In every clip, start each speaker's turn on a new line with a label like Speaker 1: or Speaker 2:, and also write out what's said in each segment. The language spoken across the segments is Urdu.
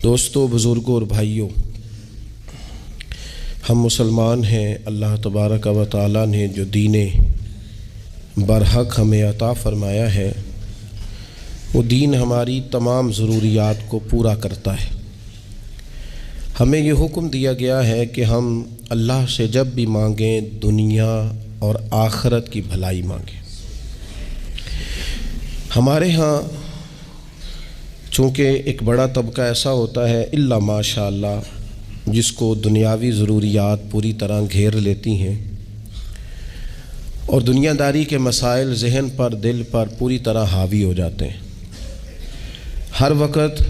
Speaker 1: دوستو، بزرگوں اور بھائیوں، ہم مسلمان ہیں۔ اللہ تبارک و تعالیٰ نے جو دین برحق ہمیں عطا فرمایا ہے، وہ دین ہماری تمام ضروریات کو پورا کرتا ہے۔ ہمیں یہ حکم دیا گیا ہے کہ ہم اللہ سے جب بھی مانگیں دنیا اور آخرت کی بھلائی مانگیں۔ ہمارے ہاں چونکہ ایک بڑا طبقہ ایسا ہوتا ہے الا ماشاء اللہ جس کو دنیاوی ضروریات پوری طرح گھیر لیتی ہیں اور دنیا داری کے مسائل ذہن پر، دل پر پوری طرح حاوی ہو جاتے ہیں۔ ہر وقت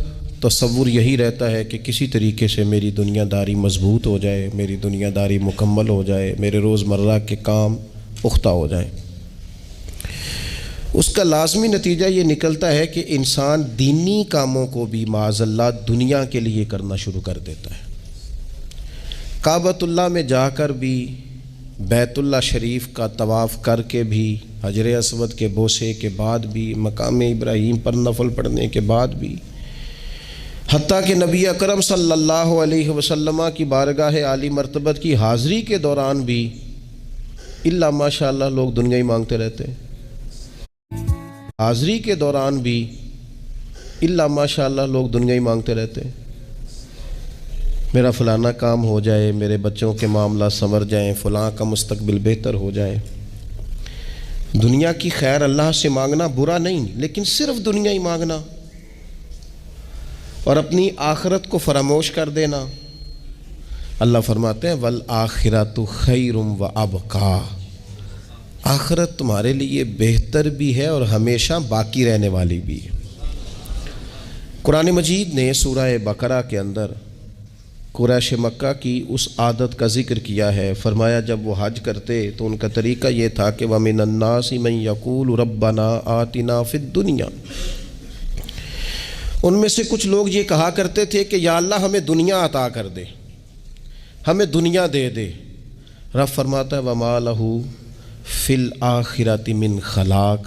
Speaker 1: تصور یہی رہتا ہے کہ کسی طریقے سے میری دنیا داری مضبوط ہو جائے، میری دنیا داری مکمل ہو جائے، میرے روزمرہ کے کام پختہ ہو جائیں۔ اس کا لازمی نتیجہ یہ نکلتا ہے کہ انسان دینی کاموں کو بھی معاذ اللہ دنیا کے لیے کرنا شروع کر دیتا ہے۔ کعبۃ اللہ میں جا کر بھی، بیت اللہ شریف کا طواف کر کے بھی، حجر اسود کے بوسے کے بعد بھی، مقام ابراہیم پر نفل پڑھنے کے بعد بھی، حتیٰ کہ نبی اکرم صلی اللہ علیہ وسلم کی بارگاہ عالی مرتبت کی حاضری کے دوران بھی الا ماشاء اللہ لوگ دنیا ہی مانگتے رہتے ہیں۔ حاضری کے دوران بھی الا ماشاء اللہ لوگ دنیا ہی مانگتے رہتے ہیں۔ میرا فلانا کام ہو جائے، میرے بچوں کے معاملات سنور جائیں، فلاں کا مستقبل بہتر ہو جائے۔ دنیا کی خیر اللہ سے مانگنا برا نہیں، لیکن صرف دنیا ہی مانگنا اور اپنی آخرت کو فراموش کر دینا۔ اللہ فرماتے ہیں وَالْآخِرَةُ خَيْرٌ وَأَبْقَىٰ، آخرت تمہارے لیے بہتر بھی ہے اور ہمیشہ باقی رہنے والی بھی ہے۔ قرآن مجید نے سورہ بقرہ کے اندر قریش مکہ کی اس عادت کا ذکر کیا ہے۔ فرمایا جب وہ حج کرتے تو ان کا طریقہ یہ تھا کہ وَمِنَ النَّاسِ مَن يَقُولُ رَبَّنَا آتِنَا فِي الدُّنْيَا، ان میں سے کچھ لوگ یہ کہا کرتے تھے کہ یا اللہ ہمیں دنیا عطا کر دے، ہمیں دنیا دے دے۔ رب فرماتا ہے وَمَا لَهُ فِي الْآخِرَةِ مِنْ خَلَاقٍ،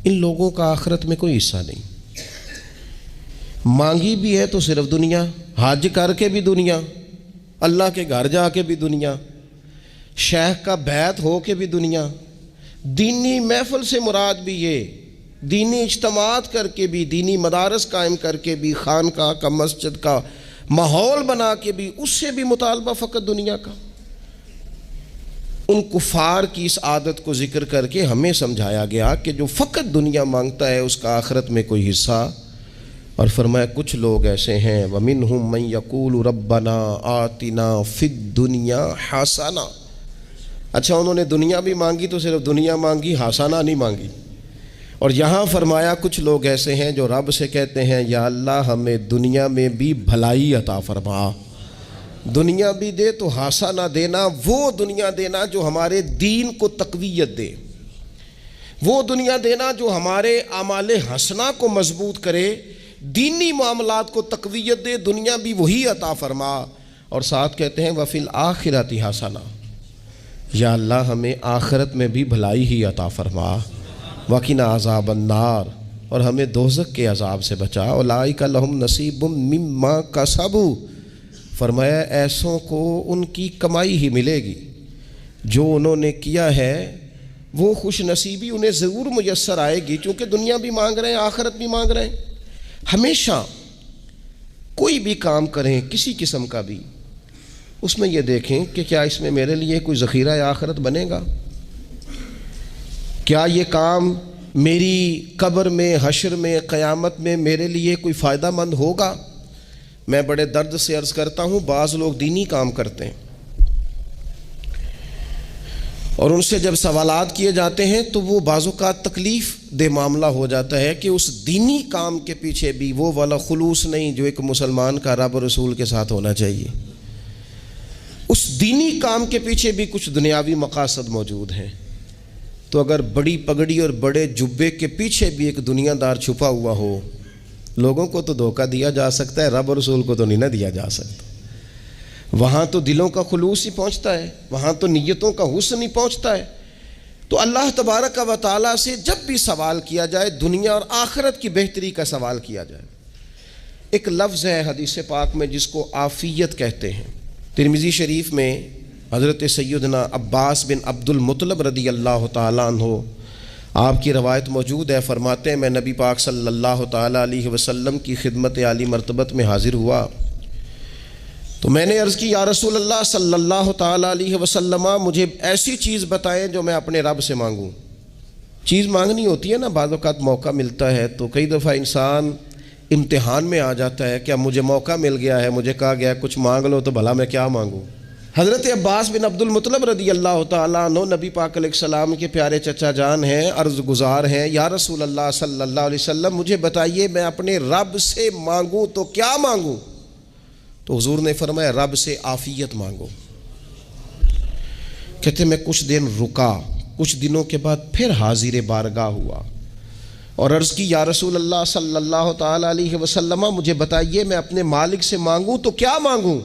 Speaker 1: ان لوگوں کا آخرت میں کوئی حصہ نہیں۔ مانگی بھی ہے تو صرف دنیا، حج کر کے بھی دنیا، اللہ کے گھر جا کے بھی دنیا، شیخ کا بیعت ہو کے بھی دنیا، دینی محفل سے مراد بھی یہ، دینی اجتماعات کر کے بھی، دینی مدارس قائم کر کے بھی، خانقاہ کا مسجد کا ماحول بنا کے بھی، اس سے بھی مطالبہ فقط دنیا کا۔ ان کفار کی اس عادت کو ذکر کر کے ہمیں سمجھایا گیا کہ جو فقط دنیا مانگتا ہے اس کا آخرت میں کوئی حصہ، اور فرمایا کچھ لوگ ایسے ہیں وَمِنْهُمْ مَنْ يَقُولُ رَبَّنَا آتِنَا فِي الدُّنْيَا حَسَنَةً، اچھا انہوں نے دنیا بھی مانگی تو صرف دنیا مانگی، حسنہ نہیں مانگی۔ اور یہاں فرمایا کچھ لوگ ایسے ہیں جو رب سے کہتے ہیں یا اللہ ہمیں دنیا میں بھی بھلائی عطا فرما، دنیا بھی دے تو حسنہ دینا، وہ دنیا دینا جو ہمارے دین کو تقویت دے، وہ دنیا دینا جو ہمارے اعمال حسنہ کو مضبوط کرے، دینی معاملات کو تقویت دے، دنیا بھی وہی عطا فرما۔ اور ساتھ کہتے ہیں وَفِي الْآخِرَةِ حَسَنَةً، یا اللہ ہمیں آخرت میں بھی بھلائی ہی عطا فرما، وَقِنَا عَذَابَ النَّارِ، اور ہمیں دوزخ کے عذاب سے بچا، اولئک لہم نصیب مما کسبوا، فرمایا ایسوں کو ان کی کمائی ہی ملے گی، جو انہوں نے کیا ہے وہ خوش نصیبی انہیں ضرور میسر آئے گی، چونکہ دنیا بھی مانگ رہے ہیں، آخرت بھی مانگ رہے ہیں۔ ہمیشہ کوئی بھی کام کریں کسی قسم کا بھی، اس میں یہ دیکھیں کہ کیا اس میں میرے لیے کوئی ذخیرہ آخرت بنے گا، کیا یہ کام میری قبر میں، حشر میں، قیامت میں میرے لیے کوئی فائدہ مند ہوگا۔ میں بڑے درد سے عرض کرتا ہوں بعض لوگ دینی کام کرتے ہیں اور ان سے جب سوالات کیے جاتے ہیں تو وہ بعض اوقات تکلیف دہ معاملہ ہو جاتا ہے کہ اس دینی کام کے پیچھے بھی وہ والا خلوص نہیں جو ایک مسلمان کا رب اور رسول کے ساتھ ہونا چاہیے، اس دینی کام کے پیچھے بھی کچھ دنیاوی مقاصد موجود ہیں۔ تو اگر بڑی پگڑی اور بڑے جبے کے پیچھے بھی ایک دنیا دار چھپا ہوا ہو، لوگوں کو تو دھوکہ دیا جا سکتا ہے، رب اور رسول کو تو نہیں نہ دیا جا سکتا۔ وہاں تو دلوں کا خلوص ہی پہنچتا ہے، وہاں تو نیتوں کا حسن ہی پہنچتا ہے۔ تو اللہ تبارک و تعالیٰ سے جب بھی سوال کیا جائے دنیا اور آخرت کی بہتری کا سوال کیا جائے، ایک لفظ ہے حدیث پاک میں جس کو عافیت کہتے ہیں۔ ترمذی شریف میں حضرت سیدنا عباس بن عبد المطلب رضی اللہ تعالیٰ عنہ آپ کی روایت موجود ہے، فرماتے ہیں میں نبی پاک صلی اللہ تعالیٰ علیہ وسلم کی خدمت عالی مرتبت میں حاضر ہوا تو میں نے عرض کی یا رسول اللہ صلی اللہ تعالیٰ علیہ وسلم مجھے ایسی چیز بتائیں جو میں اپنے رب سے مانگوں۔ چیز مانگنی ہوتی ہے نا، بعض اوقات موقع ملتا ہے تو کئی دفعہ انسان امتحان میں آ جاتا ہے کہ اب مجھے موقع مل گیا ہے، مجھے کہا گیا کچھ مانگ لو تو بھلا میں کیا مانگوں۔ حضرت عباس بن عبد المطلب رضی اللہ تعالیٰ عنہ نبی پاک علیہ السلام کے پیارے چچا جان ہیں، عرض گزار ہیں یا رسول اللہ صلی اللہ علیہ وسلم مجھے بتائیے میں اپنے رب سے مانگوں تو کیا مانگوں؟ تو حضور نے فرمایا رب سے عافیت مانگو۔ کہتے میں کچھ دن رکا، کچھ دنوں کے بعد پھر حاضر بارگاہ ہوا اور عرض کی یا رسول اللہ صلی اللہ تعالیٰ علیہ وسلم مجھے بتائیے میں اپنے مالک سے مانگوں تو کیا مانگوں؟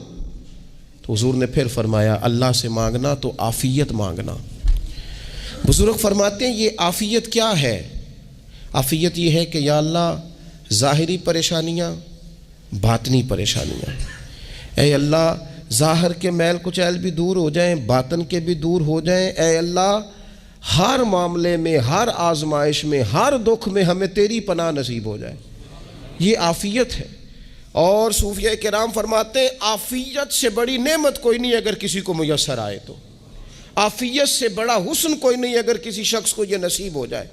Speaker 1: تو حضور نے پھر فرمایا اللہ سے مانگنا تو عافیت مانگنا۔ بزرگ فرماتے ہیں یہ عافیت کیا ہے؟ عافیت یہ ہے کہ یا اللہ ظاہری پریشانیاں، باطنی پریشانیاں، اے اللہ ظاہر کے میل کچیل بھی دور ہو جائیں، باطن کے بھی دور ہو جائیں، اے اللہ ہر معاملے میں، ہر آزمائش میں، ہر دکھ میں ہمیں تیری پناہ نصیب ہو جائے۔ یہ عافیت ہے۔ اور صوفیہ کرام فرماتے ہیں عافیت سے بڑی نعمت کوئی نہیں اگر کسی کو میسر آئے تو، عافیت سے بڑا حسن کوئی نہیں اگر کسی شخص کو یہ نصیب ہو جائے۔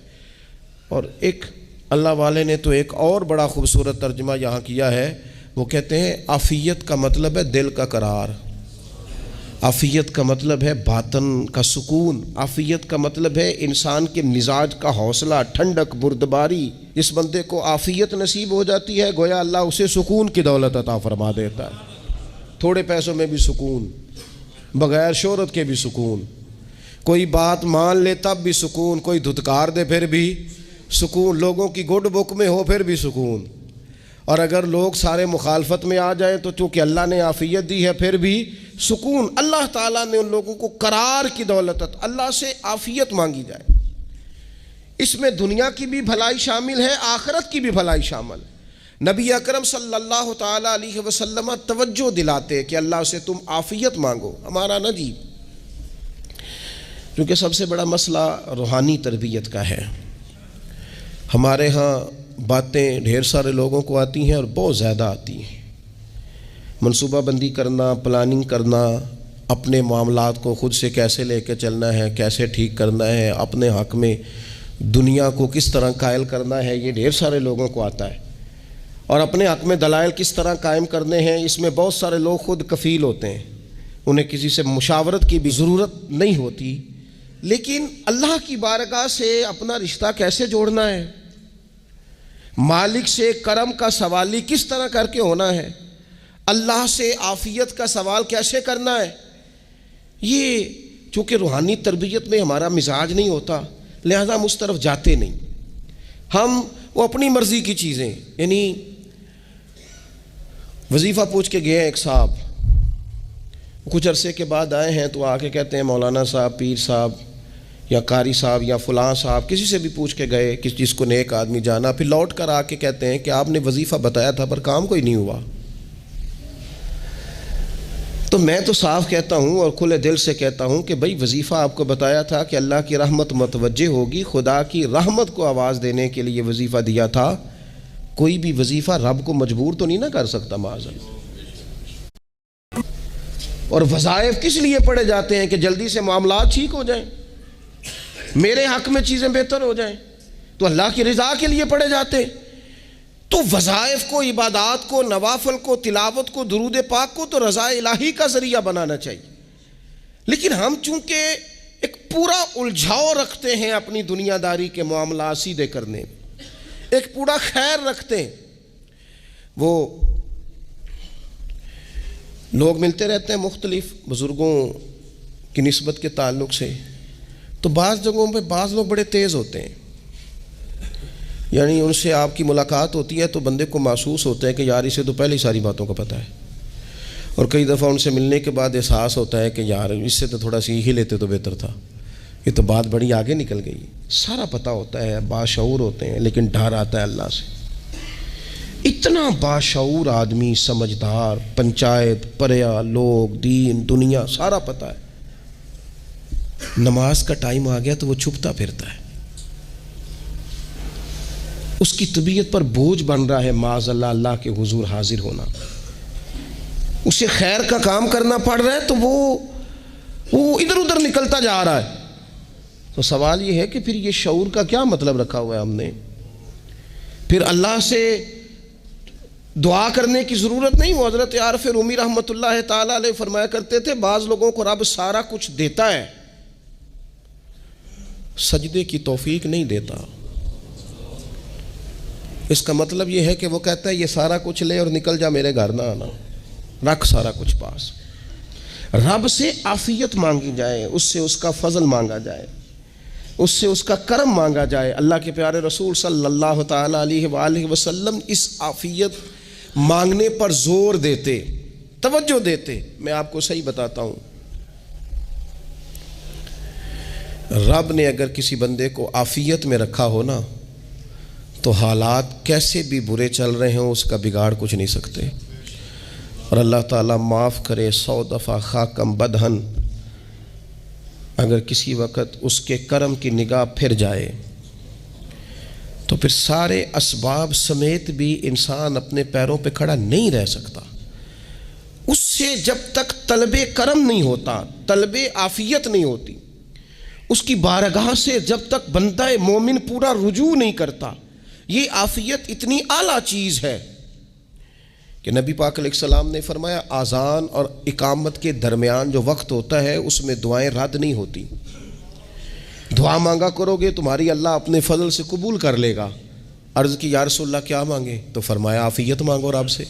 Speaker 1: اور ایک اللہ والے نے تو ایک اور بڑا خوبصورت ترجمہ یہاں کیا ہے، وہ کہتے ہیں عافیت کا مطلب ہے دل کا قرار، عافیت کا مطلب ہے باطن کا سکون، عافیت کا مطلب ہے انسان کے مزاج کا حوصلہ، ٹھنڈک، بردباری۔ جس بندے کو عافیت نصیب ہو جاتی ہے گویا اللہ اسے سکون کی دولت عطا فرما دیتا ہے، تھوڑے پیسوں میں بھی سکون، بغیر شہرت کے بھی سکون، کوئی بات مان لے تب بھی سکون، کوئی دھتکار دے پھر بھی سکون، لوگوں کی گڈ بک میں ہو پھر بھی سکون، اور اگر لوگ سارے مخالفت میں آ جائیں تو چونکہ اللہ نے عافیت دی ہے پھر بھی سکون۔ اللہ تعالیٰ نے ان لوگوں کو قرار کی دولت، اللہ سے عافیت مانگی جائے۔ اس میں دنیا کی بھی بھلائی شامل ہے، آخرت کی بھی بھلائی شامل ہے۔ نبی اکرم صلی اللہ تعالیٰ علیہ وسلم توجہ دلاتے کہ اللہ سے تم عافیت مانگو، ہمارا نہ جی، کیونکہ سب سے بڑا مسئلہ روحانی تربیت کا ہے۔ ہمارے ہاں باتیں ڈھیر سارے لوگوں کو آتی ہیں اور بہت زیادہ آتی ہیں، منصوبہ بندی کرنا، پلاننگ کرنا، اپنے معاملات کو خود سے کیسے لے کے چلنا ہے، کیسے ٹھیک کرنا ہے، اپنے حق میں دنیا کو کس طرح قائل کرنا ہے، یہ ڈھیر سارے لوگوں کو آتا ہے، اور اپنے حق میں دلائل کس طرح قائم کرنے ہیں، اس میں بہت سارے لوگ خود کفیل ہوتے ہیں، انہیں کسی سے مشاورت کی بھی ضرورت نہیں ہوتی۔ لیکن اللہ کی بارگاہ سے اپنا رشتہ کیسے جوڑنا ہے، مالک سے کرم کا سوالی کس طرح کر کے ہونا ہے، اللہ سے عافیت کا سوال کیسے کرنا ہے، یہ چونکہ روحانی تربیت میں ہمارا مزاج نہیں ہوتا لہذا ہم اس طرف جاتے نہیں۔ ہم وہ اپنی مرضی کی چیزیں، یعنی وظیفہ پوچھ کے گئے ایک صاحب، کچھ عرصے کے بعد آئے ہیں تو آ کے کہتے ہیں مولانا صاحب، پیر صاحب یا قاری صاحب یا فلاں صاحب، کسی سے بھی پوچھ کے گئے کس چیز کو نیک آدمی جانا، پھر لوٹ کر آ کے کہتے ہیں کہ آپ نے وظیفہ بتایا تھا پر کام کوئی نہیں ہوا۔ تو میں تو صاف کہتا ہوں اور کھلے دل سے کہتا ہوں کہ بھئی وظیفہ آپ کو بتایا تھا کہ اللہ کی رحمت متوجہ ہوگی، خدا کی رحمت کو آواز دینے کے لیے وظیفہ دیا تھا، کوئی بھی وظیفہ رب کو مجبور تو نہیں نہ کر سکتا معاذ اللہ۔ اور وظائف کس لیے پڑھے جاتے ہیں کہ جلدی سے معاملات ٹھیک ہو جائیں، میرے حق میں چیزیں بہتر ہو جائیں، تو اللہ کی رضا کے لیے پڑھے جاتے ہیں۔ تو وظائف کو، عبادات کو، نوافل کو، تلاوت کو، درود پاک کو تو رضا الہی کا ذریعہ بنانا چاہیے، لیکن ہم چونکہ ایک پورا الجھاؤ رکھتے ہیں اپنی دنیا داری کے معاملات سیدھے کرنے میں، ایک پورا خیر رکھتے ہیں۔ وہ لوگ ملتے رہتے ہیں مختلف بزرگوں کی نسبت کے تعلق سے، تو بعض جگہوں پہ بعض لوگ بڑے تیز ہوتے ہیں، یعنی ان سے آپ کی ملاقات ہوتی ہے تو بندے کو محسوس ہوتا ہے کہ یار اسے تو پہلے ہی ساری باتوں کا پتہ ہے، اور کئی دفعہ ان سے ملنے کے بعد احساس ہوتا ہے کہ یار اس سے تو تھوڑا سیکھ ہی لیتے تو بہتر تھا، یہ تو بات بڑی آگے نکل گئی۔ سارا پتہ ہوتا ہے، باشعور ہوتے ہیں، لیکن ڈر آتا ہے اللہ سے۔ اتنا باشعور آدمی، سمجھدار، پنچایت، پریا، لوگ، دین، دنیا سارا پتہ ہے، نماز کا ٹائم آ گیا تو وہ چھپتا پھرتا ہے، اس کی طبیعت پر بوجھ بن رہا ہے معاذ اللہ اللہ کے حضور حاضر ہونا، اسے خیر کا کام کرنا پڑ رہا ہے تو وہ ادھر ادھر نکلتا جا رہا ہے۔ تو سوال یہ ہے کہ پھر یہ شعور کا کیا مطلب رکھا ہوا ہے ہم نے؟ پھر اللہ سے دعا کرنے کی ضرورت نہیں۔ وہ حضرت عارف رومی رحمۃ اللہ تعالیٰ علیہ فرمایا کرتے تھے بعض لوگوں کو رب سارا کچھ دیتا ہے، سجدے کی توفیق نہیں دیتا۔ اس کا مطلب یہ ہے کہ وہ کہتا ہے یہ سارا کچھ لے اور نکل جا، میرے گھر نہ آنا، رکھ سارا کچھ پاس۔ رب سے عافیت مانگی جائے، اس سے اس کا فضل مانگا جائے، اس سے اس کا کرم مانگا جائے۔ اللہ کے پیارے رسول صلی اللہ تعالیٰ علیہ وآلہ وسلم اس عافیت مانگنے پر زور دیتے، توجہ دیتے۔ میں آپ کو صحیح بتاتا ہوں، رب نے اگر کسی بندے کو عافیت میں رکھا ہو نا تو حالات کیسے بھی برے چل رہے ہوں اس کا بگاڑ کچھ نہیں سکتے۔ اور اللہ تعالیٰ معاف کرے، 100 دفعہ خاکم بدہن اگر کسی وقت اس کے کرم کی نگاہ پھر جائے تو پھر سارے اسباب سمیت بھی انسان اپنے پیروں پہ کھڑا نہیں رہ سکتا۔ اس سے جب تک طلب کرم نہیں ہوتا، طلب عافیت نہیں ہوتی، اس کی بارگاہ سے جب تک بندہ مومن پورا رجوع نہیں کرتا، یہ عافیت اتنی اعلیٰ چیز ہے کہ نبی پاک علیہ السلام نے فرمایا اذان اور اقامت کے درمیان جو وقت ہوتا ہے اس میں دعائیں رد نہیں ہوتی۔ دعا مانگا کرو گے تمہاری اللہ اپنے فضل سے قبول کر لے گا۔ عرض کی یا رسول اللہ کیا مانگے؟ تو فرمایا عافیت مانگو رب سے۔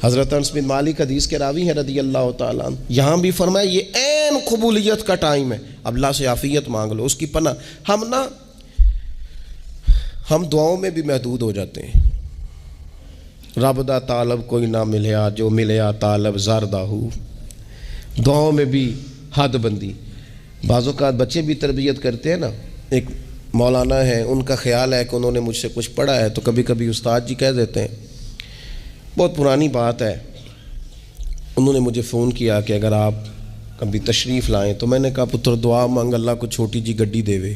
Speaker 1: حضرت انس بن مالک حدیث کے راوی ہیں رضی اللہ تعالیٰ عنہ، یہاں بھی فرمایا یہ عین قبولیت کا ٹائم ہے، اب اللہ سے عافیت مانگ لو، اس کی پناہ۔ ہم دعاؤں میں بھی محدود ہو جاتے ہیں۔ رب دا طالب کوئی نہ ملیا، جو ملیا طالب زردہ ہو، دعاؤں میں بھی حد بندی۔ بعض اوقات بچے بھی تربیت کرتے ہیں نا، ایک مولانا ہیں ان کا خیال ہے کہ انہوں نے مجھ سے کچھ پڑھا ہے تو کبھی کبھی استاد جی کہہ دیتے ہیں، بہت پرانی بات ہے، انہوں نے مجھے فون کیا کہ اگر آپ کبھی تشریف لائیں، تو میں نے کہا پتر دعا مانگ اللہ کو چھوٹی جی گڈی دے وے۔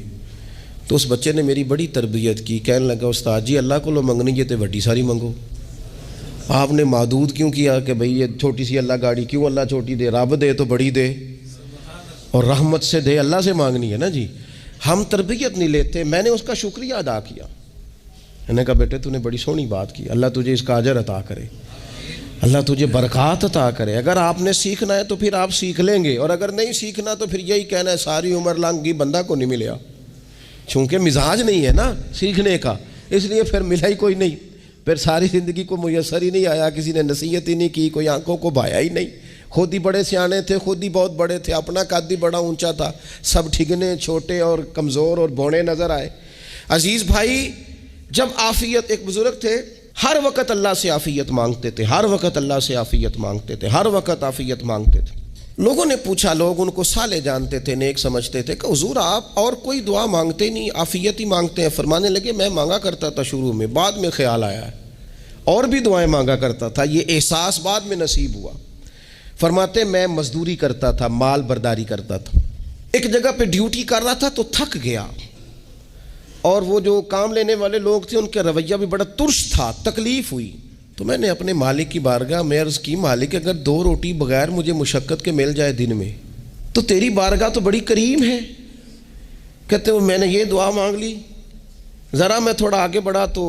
Speaker 1: تو اس بچے نے میری بڑی تربیت کی، کہنے لگا استاد جی اللہ کو لو منگنی ہے تو وڈی ساری منگو، آپ نے محدود کیوں کیا کہ بھئی یہ چھوٹی سی اللہ گاڑی کیوں اللہ چھوٹی دے، رب دے تو بڑی دے اور رحمت سے دے، اللہ سے مانگنی ہے نا جی۔ ہم تربیت نہیں لیتے۔ میں نے اس کا شکریہ ادا کیا، میں نے کہا بیٹے تو نے بڑی سونی بات کی، اللہ تجھے اس کا اجر عطا کرے، اللہ تجھے برکات عطا کرے۔ اگر آپ نے سیکھنا ہے تو پھر آپ سیکھ لیں گے، اور اگر نہیں سیکھنا تو پھر یہی کہنا ہے ساری عمر لنگی بندہ کو نہیں ملیا، چونکہ مزاج نہیں ہے نا سیکھنے کا، اس لیے پھر ملا ہی کوئی نہیں، پھر ساری زندگی کو میسر ہی نہیں آیا، کسی نے نصیحت ہی نہیں کی، کوئی آنکھوں کو بھایا ہی نہیں، خود ہی بڑے سیانے تھے، خود ہی بہت بڑے تھے، اپنا قد ہی بڑا اونچا تھا، سب ٹھگنے چھوٹے اور کمزور اور بونے نظر آئے۔ عزیز بھائی، جب عافیت، ایک بزرگ تھے ہر وقت اللہ سے عافیت مانگتے تھے، ہر وقت اللہ سے عافیت مانگتے تھے، ہر وقت عافیت مانگتے تھے۔ لوگوں نے پوچھا، لوگ ان کو صالح جانتے تھے، نیک سمجھتے تھے کہ حضور آپ اور کوئی دعا مانگتے نہیں، عافیت ہی مانگتے ہیں۔ فرمانے لگے میں مانگا کرتا تھا شروع میں، بعد میں خیال آیا ہے اور بھی دعائیں مانگا کرتا تھا، یہ احساس بعد میں نصیب ہوا۔ فرماتے میں مزدوری کرتا تھا، مال برداری کرتا تھا، ایک جگہ پہ ڈیوٹی کر رہا تھا تو تھک گیا، اور وہ جو کام لینے والے لوگ تھے ان کا رویہ بھی بڑا ترش تھا، تکلیف ہوئی، تو میں نے اپنے مالک کی بارگاہ میں عرض کی مالک اگر 2 روٹی بغیر مجھے مشقت کے مل جائے دن میں تو تیری بارگاہ تو بڑی کریم ہے۔ کہتے ہیں میں نے یہ دعا مانگ لی، ذرا میں تھوڑا آگے بڑھا تو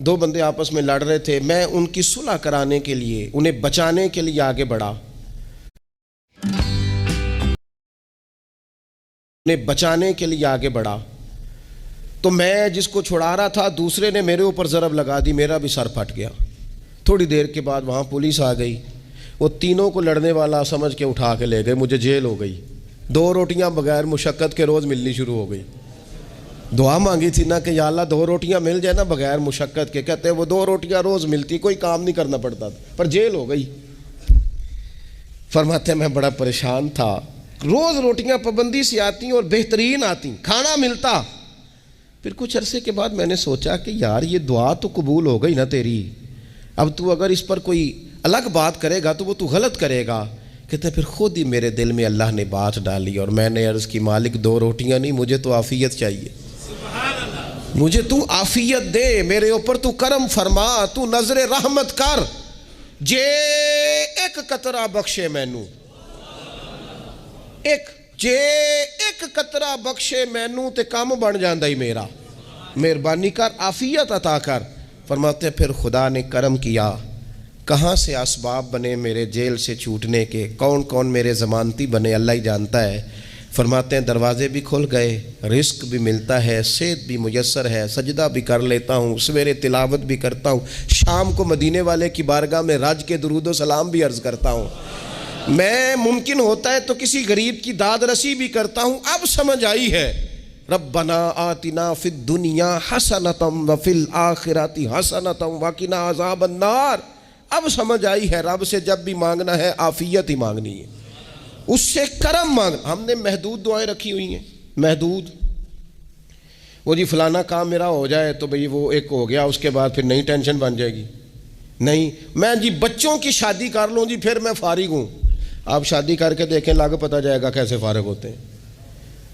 Speaker 1: 2 بندے آپس میں لڑ رہے تھے، میں ان کی صلح کرانے کے لیے، انہیں بچانے کے لیے آگے بڑھا، تو میں جس کو چھڑا رہا تھا دوسرے نے میرے اوپر ضرب لگا دی، میرا بھی سر پھٹ گیا۔ تھوڑی دیر کے بعد وہاں پولیس آ گئی، وہ تینوں کو لڑنے والا سمجھ کے اٹھا کے لے گئے، مجھے جیل ہو گئی۔ 2 روٹیاں بغیر مشقت کے روز ملنی شروع ہو گئی۔ دعا مانگی تھی نا کہ یا اللہ 2 روٹیاں مل جائے نا بغیر مشقت کے، کہتے ہیں وہ 2 روٹیاں روز ملتی، کوئی کام نہیں کرنا پڑتا تھا، پر جیل ہو گئی۔ فرماتے ہیں میں بڑا پریشان تھا، روز روٹیاں پابندی سے آتی اور بہترین آتی، کھانا ملتا۔ پھر کچھ عرصے کے بعد میں نے سوچا کہ یار یہ دعا تو قبول ہو گئی نا تیری، اب تو اگر اس پر کوئی الگ بات کرے گا تو وہ تو غلط کرے گا. کہتے پھر خود ہی میرے دل میں اللہ نے بات ڈالی اور میں نے عرض کی مالک 2 روٹیاں نہیں, مجھے تو عافیت چاہیے. مجھے تو عافیت دے, میرے اوپر تو کرم فرما, تو نظر رحمت کر, جے ایک قطرہ بخشے مینوں, ایک قطرہ بخشے مینوں تے کام بن جاندا ہی میرا. مہربانی کر, عافیت عطا کر. فرماتے پھر خدا نے کرم کیا, کہاں سے اسباب بنے میرے جیل سے چھوٹنے کے, کون کون میرے ضمانتی بنے اللہ ہی جانتا ہے. فرماتے ہیں دروازے بھی کھل گئے, رزق بھی ملتا ہے, صحت بھی میسر ہے, سجدہ بھی کر لیتا ہوں, سویرے تلاوت بھی کرتا ہوں, شام کو مدینے والے کی بارگاہ میں رج کے درود و سلام بھی عرض کرتا ہوں, میں ممکن ہوتا ہے تو کسی غریب کی داد رسی بھی کرتا ہوں. اب سمجھ آئی ہے ربنا آتنا فی الدنیا حسنۃ وفی الآخرۃ حسنۃ وقنا عذاب النار. اب سمجھ آئی ہے رب سے جب بھی مانگنا ہے عافیت ہی مانگنی ہے, اس سے کرم مانگ. ہم نے محدود دعائیں رکھی ہوئی ہیں, محدود. وہ جی فلانا کام میرا ہو جائے تو بھئی وہ ایک ہو گیا, اس کے بعد پھر نئی ٹینشن بن جائے گی. نہیں, میں جی بچوں کی شادی کر لوں جی پھر میں فارغ ہوں. آپ شادی کر کے دیکھیں, لاگ پتہ جائے گا کیسے فارغ ہوتے ہیں.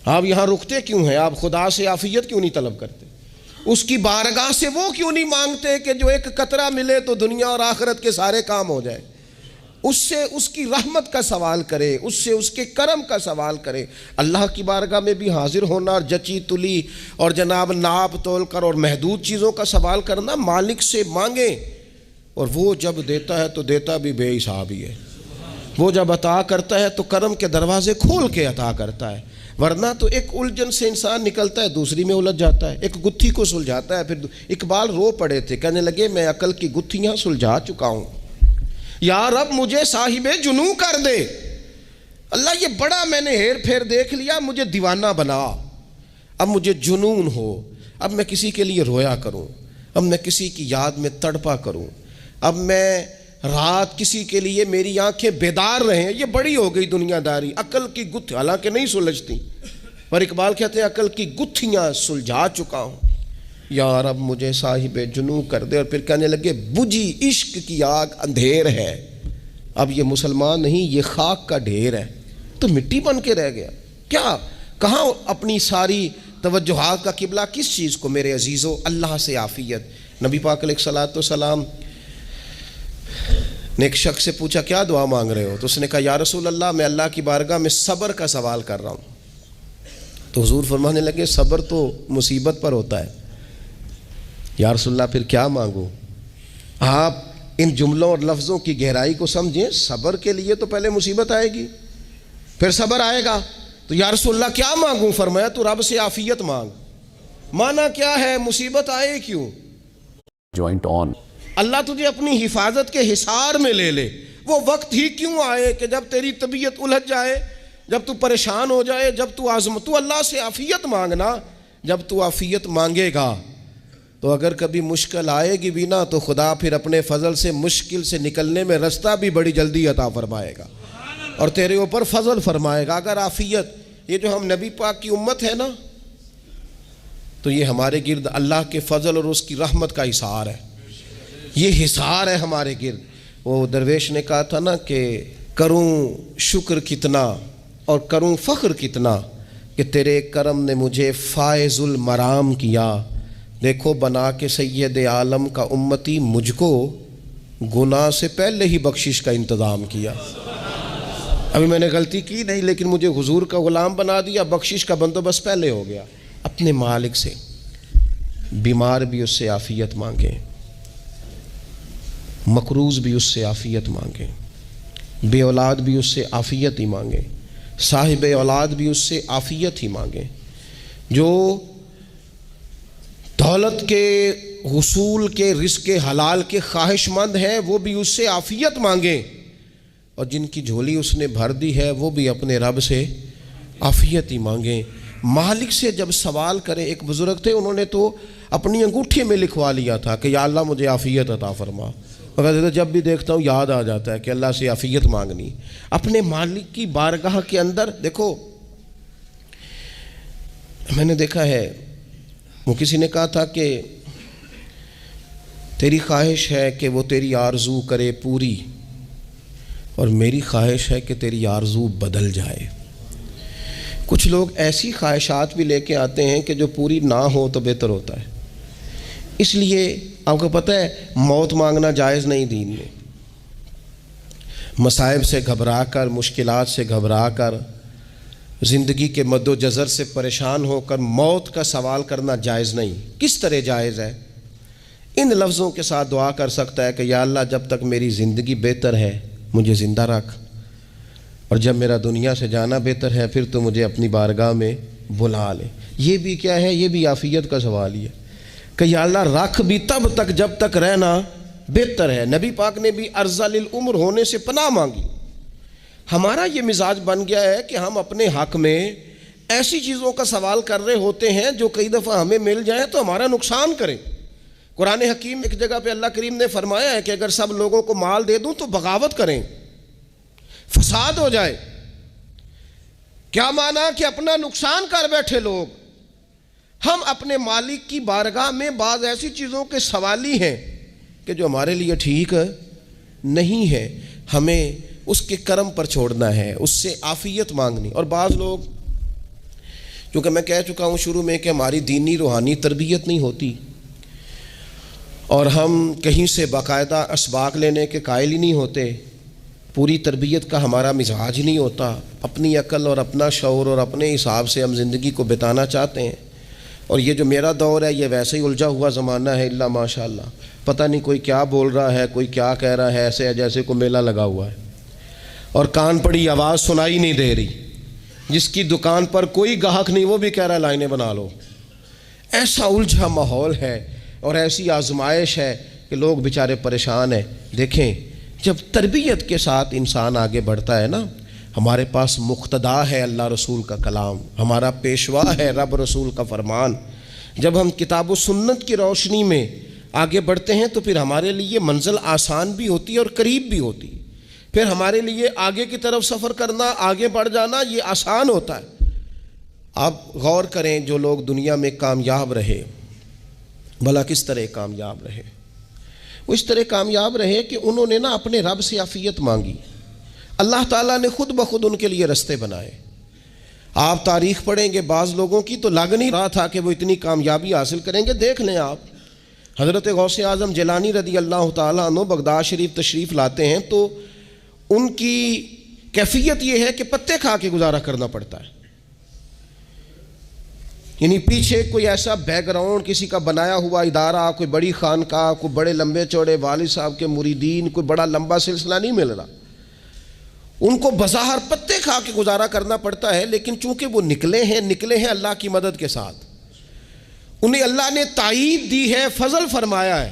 Speaker 1: آپ یہاں رکتے کیوں ہیں؟ آپ خدا سے عافیت کیوں نہیں طلب کرتے؟ اس کی بارگاہ سے وہ کیوں نہیں مانگتے کہ جو ایک قطرہ ملے تو دنیا اور آخرت کے سارے کام ہو جائے؟ اس سے اس کی رحمت کا سوال کرے, اس سے اس کے کرم کا سوال کرے. اللہ کی بارگاہ میں بھی حاضر ہونا اور جچی تلی اور جناب ناپ تول کر اور محدود چیزوں کا سوال کرنا, مالک سے مانگیں. اور وہ جب دیتا ہے تو دیتا بھی بے حساب ہی ہے. وہ جب عطا کرتا ہے تو کرم کے دروازے کھول کے عطا کرتا ہے, ورنہ تو ایک الجھن سے انسان نکلتا ہے دوسری میں الجھ جاتا ہے. ایک گتھی کو سلجھاتا ہے, پھر اقبال رو پڑے تھے, کہنے لگے میں عقل کی گتھیاں سلجھا چکا ہوں, یا رب مجھے صاحب جنوں کر دے. اللہ یہ بڑا میں نے ہیر پھیر دیکھ لیا, مجھے دیوانہ بنا. اب مجھے جنون ہو, اب میں کسی کے لیے رویا کروں, اب میں کسی کی یاد میں تڑپا کروں, اب میں رات کسی کے لیے میری آنکھیں بیدار رہیں. یہ بڑی ہو گئی دنیا داری, عقل کی گتھی حالانکہ نہیں سلجھتی, پر اقبال کہتے ہیں عقل کی گتھیاں سلجھا چکا ہوں, یا رب مجھے صاحب جنوں کر دے. اور پھر کہنے لگے بجھی عشق کی آگ اندھیر ہے, اب یہ مسلمان نہیں یہ خاک کا ڈھیر ہے, تو مٹی بن کے رہ گیا. کیا کہاں اپنی ساری توجہات کا قبلہ کس چیز کو؟ میرے عزیزو, اللہ سے عافیت. نبی پاک علیہ الصلوۃ والسلام نے ایک شخص سے پوچھا کیا دعا مانگ رہے ہو؟ تو اس نے کہا یا رسول اللہ میں اللہ کی بارگاہ میں صبر کا سوال کر رہا ہوں. تو حضور فرمانے لگے صبر تو مصیبت پر ہوتا ہے. یا رسول اللہ پھر کیا مانگوں؟ آپ ان جملوں اور لفظوں کی گہرائی کو سمجھیں. صبر کے لیے تو پہلے مصیبت آئے گی, پھر صبر آئے گا. تو یا رسول اللہ کیا مانگوں؟ فرمایا تو رب سے عافیت مانگ. مانا کیا ہے؟ مصیبت آئے کیوں؟
Speaker 2: جوائنٹ آن.
Speaker 1: اللہ تجھے اپنی حفاظت کے حصار میں لے لے. وہ وقت ہی کیوں آئے کہ جب تیری طبیعت الجھ جائے, جب تو پریشان ہو جائے, جب تو تو اللہ سے عافیت مانگنا. جب تو عافیت مانگے گا تو اگر کبھی مشکل آئے گی بھی نا, تو خدا پھر اپنے فضل سے مشکل سے نکلنے میں رستہ بھی بڑی جلدی عطا فرمائے گا اور تیرے اوپر فضل فرمائے گا. اگر عافیت, یہ جو ہم نبی پاک کی امت ہے نا, تو یہ ہمارے گرد اللہ کے فضل اور اس کی رحمت کا حصار ہے. یہ حصار ہے ہمارے گرد. وہ درویش نے کہا تھا نا کہ کروں شکر کتنا اور کروں فخر کتنا کہ تیرے کرم نے مجھے فائز المرام کیا. دیکھو بنا کے سید عالم کا امتی مجھ کو گناہ سے پہلے ہی بخشش کا انتظام کیا. ابھی میں نے غلطی کی نہیں, لیکن مجھے حضور کا غلام بنا دیا, بخشش کا بندوبست پہلے ہو گیا. اپنے مالک سے بیمار بھی اس سے عافیت مانگیں, مقروض بھی اس سے عافیت مانگیں, بے اولاد بھی اس سے عافیت ہی مانگیں, صاحب اولاد بھی اس سے عافیت ہی مانگیں, جو دولت کے حصول کے رزق حلال کے خواہش مند ہیں وہ بھی اس سے عافیت مانگیں, اور جن کی جھولی اس نے بھر دی ہے وہ بھی اپنے رب سے عافیت ہی مانگیں. مالک سے جب سوال کریں, ایک بزرگ تھے انہوں نے تو اپنی انگوٹھی میں لکھوا لیا تھا کہ یا اللہ مجھے عافیت عطا فرما. مگر جب بھی دیکھتا ہوں یاد آ جاتا ہے کہ اللہ سے عافیت مانگنی. اپنے مالک کی بارگاہ کے اندر دیکھو, میں نے دیکھا ہے وہ کسی نے کہا تھا کہ تیری خواہش ہے کہ وہ تیری آرزو کرے پوری، اور میری خواہش ہے کہ تیری آرزو بدل جائے۔ کچھ لوگ ایسی خواہشات بھی لے کے آتے ہیں کہ جو پوری نہ ہو تو بہتر ہوتا ہے۔ اس لیے آپ کو پتہ ہے موت مانگنا جائز نہیں دین میں۔ مصائب سے گھبرا کر، مشکلات سے گھبرا کر، زندگی کے مد و جزر سے پریشان ہو کر موت کا سوال کرنا جائز نہیں۔ کس طرح جائز ہے؟ ان لفظوں کے ساتھ دعا کر سکتا ہے کہ یا اللہ جب تک میری زندگی بہتر ہے مجھے زندہ رکھ، اور جب میرا دنیا سے جانا بہتر ہے پھر تو مجھے اپنی بارگاہ میں بلا لے۔ یہ بھی کیا ہے؟ یہ بھی عافیت کا سوال ہی ہے کہ یا اللہ رکھ بھی تب تک جب تک رہنا بہتر ہے۔ نبی پاک نے بھی ارذل العمر ہونے سے پناہ مانگی۔ ہمارا یہ مزاج بن گیا ہے کہ ہم اپنے حق میں ایسی چیزوں کا سوال کر رہے ہوتے ہیں جو کئی دفعہ ہمیں مل جائیں تو ہمارا نقصان کریں۔ قرآن حکیم ایک جگہ پہ اللہ کریم نے فرمایا ہے کہ اگر سب لوگوں کو مال دے دوں تو بغاوت کریں، فساد ہو جائے۔ کیا مانا؟ کہ اپنا نقصان کر بیٹھے لوگ۔ ہم اپنے مالک کی بارگاہ میں بعض ایسی چیزوں کے سوالی ہیں کہ جو ہمارے لیے ٹھیک نہیں ہے، ہمیں اس کے کرم پر چھوڑنا ہے، اس سے عافیت مانگنی۔ اور بعض لوگ، کیونکہ میں کہہ چکا ہوں شروع میں کہ ہماری دینی روحانی تربیت نہیں ہوتی، اور ہم کہیں سے باقاعدہ اسباق لینے کے قائل ہی نہیں ہوتے، پوری تربیت کا ہمارا مزاج نہیں ہوتا، اپنی عقل اور اپنا شعور اور اپنے حساب سے ہم زندگی کو بتانا چاہتے ہیں۔ اور یہ جو میرا دور ہے یہ ویسے ہی الجھا ہوا زمانہ ہے، اللہ ماشاء اللہ، پتہ نہیں کوئی کیا بول رہا ہے، کوئی کیا کہہ رہا ہے، ایسے جیسے کوئی میلہ لگا ہوا ہے، اور کان پڑی آواز سنائی نہیں دے رہی۔ جس کی دکان پر کوئی گاہک نہیں وہ بھی کہہ رہا ہے لائنیں بنا لو۔ ایسا الجھا ماحول ہے اور ایسی آزمائش ہے کہ لوگ بیچارے پریشان ہیں۔ دیکھیں جب تربیت کے ساتھ انسان آگے بڑھتا ہے نا، ہمارے پاس مقتدا ہے اللہ رسول کا کلام، ہمارا پیشوا ہے رب رسول کا فرمان۔ جب ہم کتاب و سنت کی روشنی میں آگے بڑھتے ہیں تو پھر ہمارے لیے منزل آسان بھی ہوتی ہے اور قریب بھی ہوتی ہے، پھر ہمارے لیے آگے کی طرف سفر کرنا، آگے بڑھ جانا یہ آسان ہوتا ہے۔ آپ غور کریں جو لوگ دنیا میں کامیاب رہے، بھلا کس طرح کامیاب رہے؟ وہ اس طرح کامیاب رہے کہ انہوں نے نا اپنے رب سے عافیت مانگی، اللہ تعالیٰ نے خود بخود ان کے لیے رستے بنائے۔ آپ تاریخ پڑھیں گے بعض لوگوں کی تو لگ نہیں رہا تھا کہ وہ اتنی کامیابی حاصل کریں گے۔ دیکھ لیں آپ، حضرت غوث اعظم جیلانی رضی اللہ تعالیٰ عنہ بغداد شریف تشریف لاتے ہیں تو ان کی کیفیت یہ ہے کہ پتے کھا کے گزارا کرنا پڑتا ہے، یعنی پیچھے کوئی ایسا بیک گراؤنڈ کسی کا بنایا ہوا ادارہ، کوئی بڑی خانقاہ، کوئی بڑے لمبے چوڑے والد صاحب کے مریدین، کوئی بڑا لمبا سلسلہ نہیں مل رہا۔ ان کو بظاہر پتے کھا کے گزارا کرنا پڑتا ہے، لیکن چونکہ وہ نکلے ہیں اللہ کی مدد کے ساتھ، انہیں اللہ نے تائید دی ہے، فضل فرمایا ہے،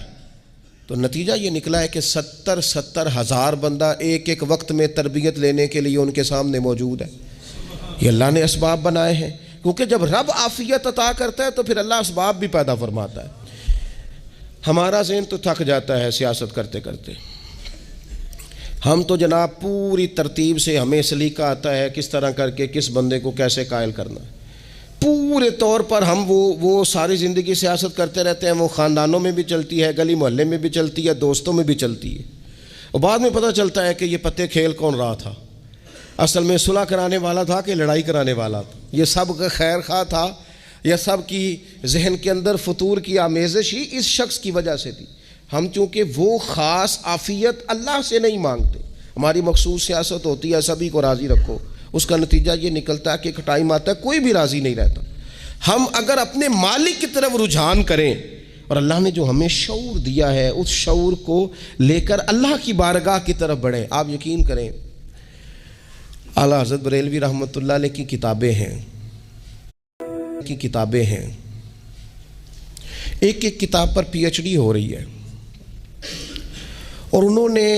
Speaker 1: تو نتیجہ یہ نکلا ہے کہ 70 ہزار بندہ ایک ایک وقت میں تربیت لینے کے لیے ان کے سامنے موجود ہے۔ یہ اللہ نے اسباب بنائے ہیں، کیونکہ جب رب عافیت عطا کرتا ہے تو پھر اللہ اسباب بھی پیدا فرماتا ہے۔ ہمارا ذہن تو تھک جاتا ہے سیاست کرتے کرتے، ہم تو جناب پوری ترتیب سے ہمیں سلیقہ آتا ہے کس طرح کر کے کس بندے کو کیسے قائل کرنا ہے، پورے طور پر ہم وہ ساری زندگی سیاست کرتے رہتے ہیں۔ وہ خاندانوں میں بھی چلتی ہے، گلی محلے میں بھی چلتی ہے، دوستوں میں بھی چلتی ہے، اور بعد میں پتہ چلتا ہے کہ یہ پتے کھیل کون رہا تھا، اصل میں صلح کرانے والا تھا کہ لڑائی کرانے والا تھا، یہ سب کا خیر خواہ تھا، یہ سب کی ذہن کے اندر فطور کی آمیزش ہی اس شخص کی وجہ سے تھی۔ ہم چونکہ وہ خاص عافیت اللہ سے نہیں مانگتے، ہماری مخصوص سیاست ہوتی ہے سبھی کو راضی رکھو، اس کا نتیجہ یہ نکلتا ہے کہ ایک ٹائم آتا ہے کوئی بھی راضی نہیں رہتا۔ ہم اگر اپنے مالک کی طرف رجحان کریں اور اللہ نے جو ہمیں شعور دیا ہے اس شعور کو لے کر اللہ کی بارگاہ کی طرف بڑھیں، آپ یقین کریں اعلیٰ حضرت بریلوی رحمۃ اللہ علیہ کی کتابیں ہیں، ایک ایک کتاب پر پی ایچ ڈی ہو رہی ہے، اور انہوں نے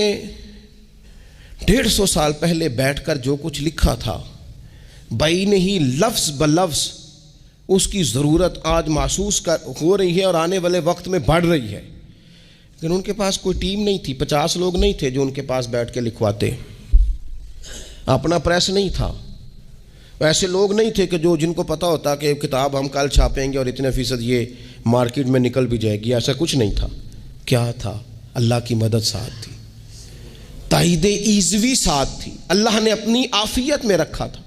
Speaker 1: 150 سال پہلے بیٹھ کر جو کچھ لکھا تھا بین ہی لفظ بلفظ اس کی ضرورت آج محسوس ہو رہی ہے اور آنے والے وقت میں بڑھ رہی ہے۔ لیکن ان کے پاس کوئی ٹیم نہیں تھی، 50 لوگ نہیں تھے جو ان کے پاس بیٹھ کے لکھواتے، اپنا پریس نہیں تھا، ایسے لوگ نہیں تھے کہ جن کو پتہ ہوتا کہ کتاب ہم کل چھاپیں گے اور اتنے فیصد یہ مارکیٹ میں نکل بھی جائے گی، ایسا کچھ نہیں تھا۔ کیا تھا؟ اللہ کی مدد ساتھ تھی، تائید ایزوی ساتھ تھی، اللہ نے اپنی عافیت میں رکھا تھا۔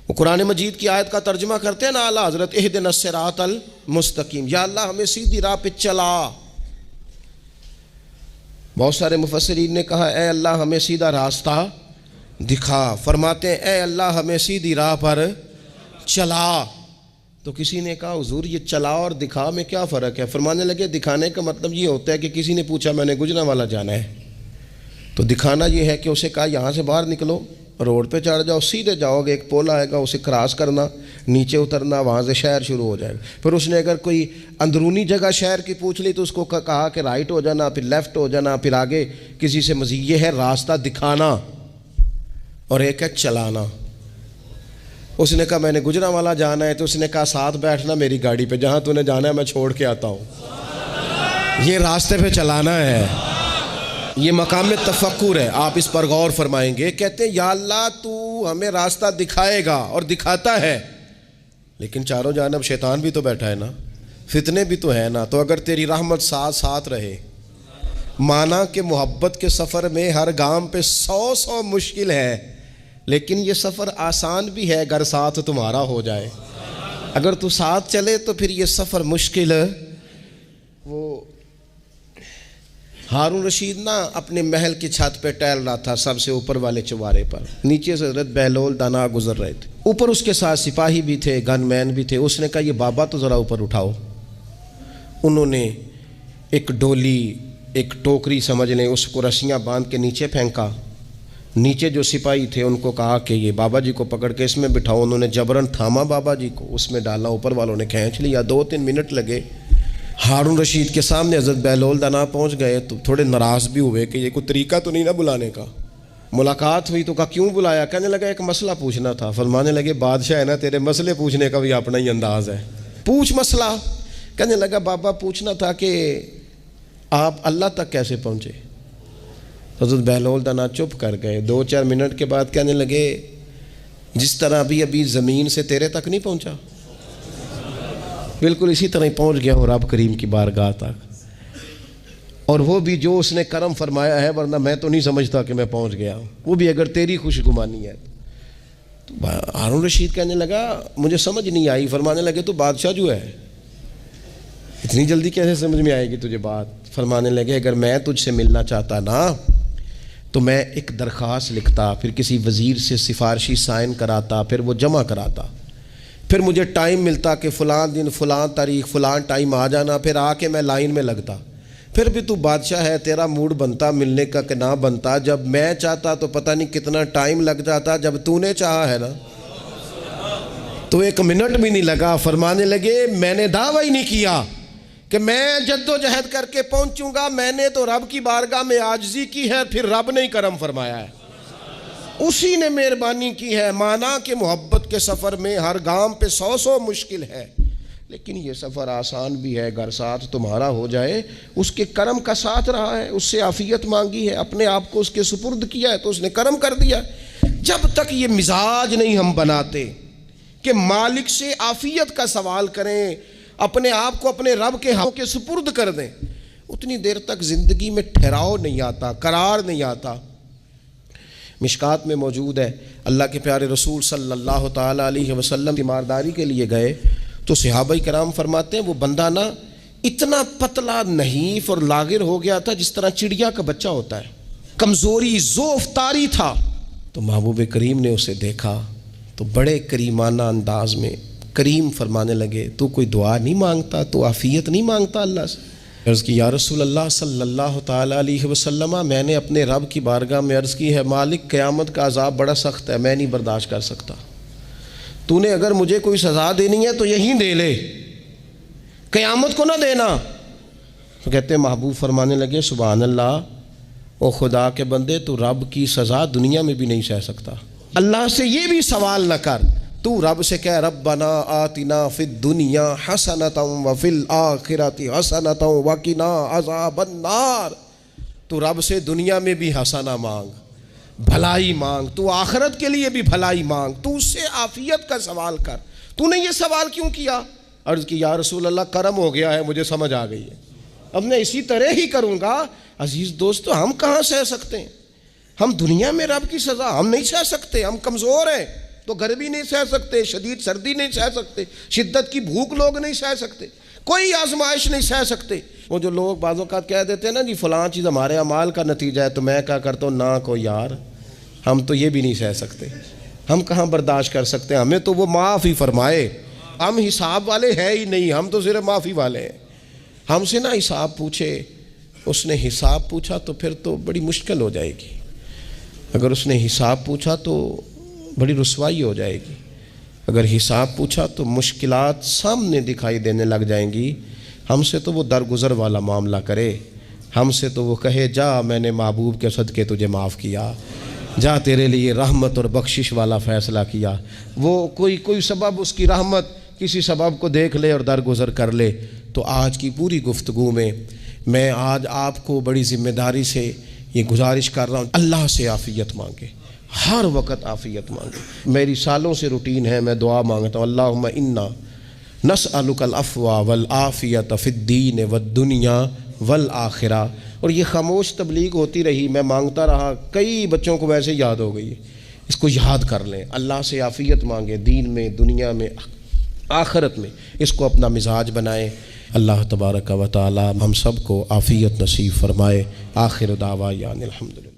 Speaker 1: وہ قرآن مجید کی آیت کا ترجمہ کرتے ہیں نا اعلیٰ حضرت، اہدنا الصراط المستقیم، یا اللہ ہمیں سیدھی راہ پہ چلا۔ بہت سارے مفسرین نے کہا اے اللہ ہمیں سیدھا راستہ دکھا، فرماتے ہیں اے اللہ ہمیں سیدھی راہ پر چلا۔ تو کسی نے کہا حضور یہ چلا اور دکھا میں کیا فرق ہے؟ فرمانے لگے دکھانے کا مطلب یہ ہوتا ہے کہ کسی نے پوچھا میں نے گجرانوالہ جانا ہے، تو دکھانا یہ ہے کہ اسے کہا یہاں سے باہر نکلو، روڈ پہ چڑھ جاؤ، سیدھے جاؤ گے، ایک پول آئے گا اسے کراس کرنا، نیچے اترنا، وہاں سے شہر شروع ہو جائے گا۔ پھر اس نے اگر کوئی اندرونی جگہ شہر کی پوچھ لی تو اس کو کہا کہ رائٹ ہو جانا، پھر لیفٹ ہو جانا، پھر آگے کسی سے مزید۔ یہ ہے راستہ دکھانا، اور ایک ہے چلانا۔ اس نے کہا میں نے گجرانوالہ جانا ہے، تو اس نے کہا ساتھ بیٹھنا میری گاڑی پہ، جہاں تو نے جانا ہے میں چھوڑ کے آتا ہوں۔ یہ راستے پہ چلانا ہے، یہ مقام تفکر ہے، آپ اس پر غور فرمائیں گے۔ کہتے ہیں یا اللہ تو ہمیں راستہ دکھائے گا، اور دکھاتا ہے، لیکن چاروں جانب شیطان بھی تو بیٹھا ہے نا، فتنے بھی تو ہے نا، تو اگر تیری رحمت ساتھ رہے، مانا کہ محبت کے سفر میں ہر گام پہ 100 مشکل ہے، لیکن یہ سفر آسان بھی ہے اگر ساتھ تمہارا ہو جائے۔ اگر تو ساتھ چلے تو پھر یہ سفر مشکل ہے۔ وہ ہارون رشید نا اپنے محل کی چھت پہ ٹہل رہا تھا، سب سے اوپر والے چوارے پر، نیچے سے حضرت بہلول دانا گزر رہے تھے، اوپر اس کے ساتھ سپاہی بھی تھے، گن مین بھی تھے۔ اس نے کہا یہ بابا تو ذرا اوپر اٹھاؤ۔ انہوں نے ایک ڈولی، ایک ٹوکری سمجھ لیں، اس کو رسیاں باندھ کے نیچے پھینکا۔ نیچے جو سپاہی تھے ان کو کہا کہ یہ بابا جی کو پکڑ کے اس میں بٹھاؤ۔ انہوں نے جبرن تھاما بابا جی کو، اس میں ڈالا، اوپر والوں نے کھینچ لیا۔ 2-3 منٹ لگے۔ ہارون رشید کے سامنے حضرت بہلول دانا پہنچ گئے تو تھوڑے ناراض بھی ہوئے کہ یہ کوئی طریقہ تو نہیں نا بلانے کا۔ ملاقات ہوئی تو کہا کیوں بلایا؟ کہنے لگا ایک مسئلہ پوچھنا تھا۔ فرمانے لگے بادشاہ ہے نا، تیرے مسئلے پوچھنے کا بھی اپنا ہی انداز ہے، پوچھ مسئلہ۔ کہنے لگا بابا پوچھنا تھا کہ آپ اللہ تک کیسے پہنچے؟ حضرت بہلول دانا چپ کر گئے۔ 2-4 منٹ کے بعد کہنے لگے جس طرح ابھی زمین سے تیرے تک نہیں پہنچا، بالکل اسی طرح ہی پہنچ گیا ہوں رب کریم کی بارگاہ تک، اور وہ بھی جو اس نے کرم فرمایا ہے، ورنہ میں تو نہیں سمجھتا کہ میں پہنچ گیا ہوں، وہ بھی اگر تیری خوش گمانی ہے۔ تو ہارون رشید کہنے لگا مجھے سمجھ نہیں آئی۔ فرمانے لگے تو بادشاہ جو ہے اتنی جلدی کیسے سمجھ میں آئے گی تجھے بات؟ فرمانے لگے اگر میں تجھ سے ملنا چاہتا نا تو میں ایک درخواست لکھتا، پھر کسی وزیر سے سفارشی سائن کراتا، پھر وہ جمع کراتا، پھر مجھے ٹائم ملتا کہ فلاں دن فلاں تاریخ فلاں ٹائم آ جانا، پھر آ کے میں لائن میں لگتا۔ پھر بھی تو بادشاہ ہے، تیرا موڈ بنتا ملنے کا کہ نہ بنتا؟ جب میں چاہتا تو پتہ نہیں کتنا ٹائم لگ جاتا، جب تو نے چاہا ہے نا تو 1 منٹ بھی نہیں لگا۔ فرمانے لگے میں نے دعویٰ ہی نہیں کیا کہ میں جد و جہد کر کے پہنچوں گا، میں نے تو رب کی بارگاہ میں عاجزی کی ہے، پھر رب نے ہی کرم فرمایا ہے، اسی نے مہربانی کی ہے۔ مانا کہ محبت کے سفر میں ہر گام پہ 100 مشکل ہے، لیکن یہ سفر آسان بھی ہے اگر ساتھ تمہارا ہو جائے۔ اس کے کرم کا ساتھ رہا ہے، اس سے عافیت مانگی ہے، اپنے آپ کو اس کے سپرد کیا ہے تو اس نے کرم کر دیا۔ جب تک یہ مزاج نہیں ہم بناتے کہ مالک سے عافیت کا سوال کریں، اپنے آپ کو اپنے رب کے ہاتھوں کے سپرد کر دیں، اتنی دیر تک زندگی میں ٹھہراؤ نہیں آتا، قرار نہیں آتا۔ مشکات میں موجود ہے، اللہ کے پیارے رسول صلی اللہ تعالیٰ علیہ وسلم تیمارداری کے لیے گئے تو صحابہ کرام فرماتے ہیں وہ بندہ نا اتنا پتلا نحیف اور لاغر ہو گیا تھا جس طرح چڑیا کا بچہ ہوتا ہے، کمزوری ضعف طاری تھا۔ تو محبوب کریم نے اسے دیکھا تو بڑے کریمانہ انداز میں کریم فرمانے لگے تو کوئی دعا نہیں مانگتا، تو عافیت نہیں مانگتا اللہ سے؟ عرض کی یا رسول اللہ صلی اللہ تعالیٰ علیہ وسلم، میں نے اپنے رب کی بارگاہ میں عرض کی ہے مالک قیامت کا عذاب بڑا سخت ہے، میں نہیں برداشت کر سکتا، تو نے اگر مجھے کوئی سزا دینی ہے تو یہیں دے لے، قیامت کو نہ دینا۔ تو کہتے ہیں محبوب فرمانے لگے سبحان اللہ، او خدا کے بندے تو رب کی سزا دنیا میں بھی نہیں سہ سکتا، اللہ سے یہ بھی سوال نہ کر، تو رب سے کہہ ربنا آتنا فی الدنیا حسنۃ وفی الآخرۃ حسنۃ وقنا عذاب النار۔ تو رب سے دنیا میں بھی حسنہ مانگ، بھلائی مانگ، تو آخرت کے لیے بھی بھلائی مانگ، تو اس سے عافیت کا سوال کر۔ تو نے یہ سوال کیوں کیا؟ عرض کی یا رسول اللہ کرم ہو گیا ہے، مجھے سمجھ آ گئی ہے، اب میں اسی طرح ہی کروں گا۔ عزیز دوستو، ہم کہاں سہ سکتے ہیں؟ ہم دنیا میں رب کی سزا ہم نہیں سہ سکتے، ہم کمزور ہیں، تو گرمی نہیں سہ سکتے، شدید سردی نہیں سہ سکتے، شدت کی بھوک لوگ نہیں سہ سکتے، کوئی آزمائش نہیں سہ سکتے۔ وہ جو لوگ بعض اوقات کہہ دیتے ہیں نا جی فلاں چیز ہمارے اعمال کا نتیجہ ہے، تو میں کیا کرتا ہوں، نہ کو یار، ہم تو یہ بھی نہیں سہ سکتے، ہم کہاں برداشت کر سکتے ہیں، ہمیں تو وہ معاف ہی فرمائے۔ ہم حساب والے ہیں ہی نہیں، ہم تو صرف معافی والے ہیں۔ ہم سے نہ حساب پوچھے، اس نے حساب پوچھا تو پھر تو بڑی مشکل ہو جائے گی، اگر اس نے حساب پوچھا تو بڑی رسوائی ہو جائے گی، اگر حساب پوچھا تو مشکلات سامنے دکھائی دینے لگ جائیں گی۔ ہم سے تو وہ درگزر والا معاملہ کرے، ہم سے تو وہ کہے جا میں نے محبوب کے صدقے تجھے معاف کیا، جا تیرے لیے رحمت اور بخشش والا فیصلہ کیا۔ وہ کوئی سبب، اس کی رحمت کسی سبب کو دیکھ لے اور درگزر کر لے۔ تو آج کی پوری گفتگو میں آج آپ کو بڑی ذمہ داری سے یہ گزارش کر رہا ہوں، اللہ سے عافیت مانگے، ہر وقت عافیت مانگے۔ میری سالوں سے روٹین ہے، میں دعا مانگتا ہوں، اللہم انا نسألک العفو والعافیت فی الدین والدنیا والآخرہ۔ اور یہ خاموش تبلیغ ہوتی رہی، میں مانگتا رہا، کئی بچوں کو ویسے یاد ہو گئی، اس کو یاد کر لیں، اللہ سے عافیت مانگے، دین میں، دنیا میں، آخرت میں، اس کو اپنا مزاج بنائیں۔ اللہ تبارک و تعالی ہم سب کو عافیت نصیب فرمائے۔ آخر دعوانا الحمدللہ۔